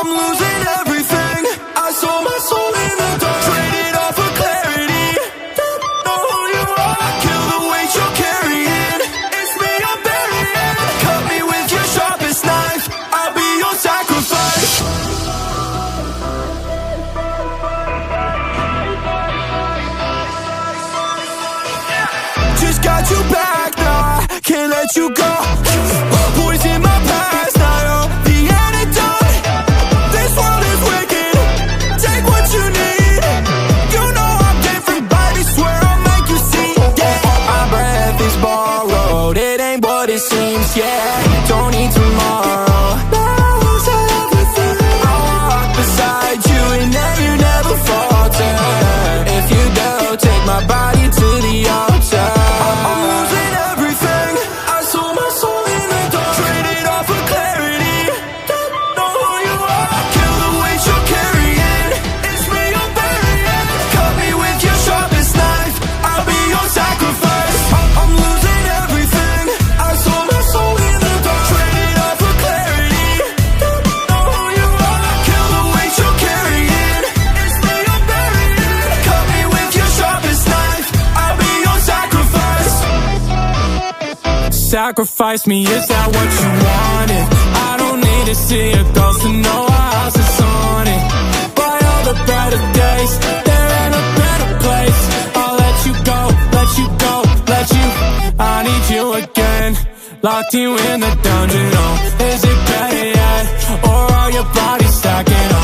I'm losing everything. I sold my soul in the dark, traded off for clarity. Don't know who you are, kill the weight you're carrying. It's me I'm burying. Cut me with your sharpest knife, I'll be your sacrifice. Just got you back now, I can't let you go. Poison my past, now you're the antidote. This world is wicked, take what you need. You know I'm different, baby, swear I'll make you see. Yeah, my breath is borrowed, it ain't what it seems. Yeah, don't need tomorrow. Now is everything. I'll walk beside you and then you never falter. If you do, take my body to the altar. I'm losing everything. I sold my soul in the dark, traded off for clarity. Don't know who you are, kill the weight you're carrying. It's me I'm burying. Cut me with your sharpest knife, I'll be your sacrifice. I'm losing everything. I sold my soul in the dark, traded off for clarity. Don't know who you are, kill the weight you're carrying. It's me I'm burying. Cut me with your sharpest knife, I'll be your sacrifice. Sacrifice me, is that what you wanted? I don't need to see a ghost to know our house is haunted. By all the better days, there ain't a better place. I'll let you go, let you go, let you. I need you again, locked you in the dungeon. Oh, is it better yet, or are your bodies stacking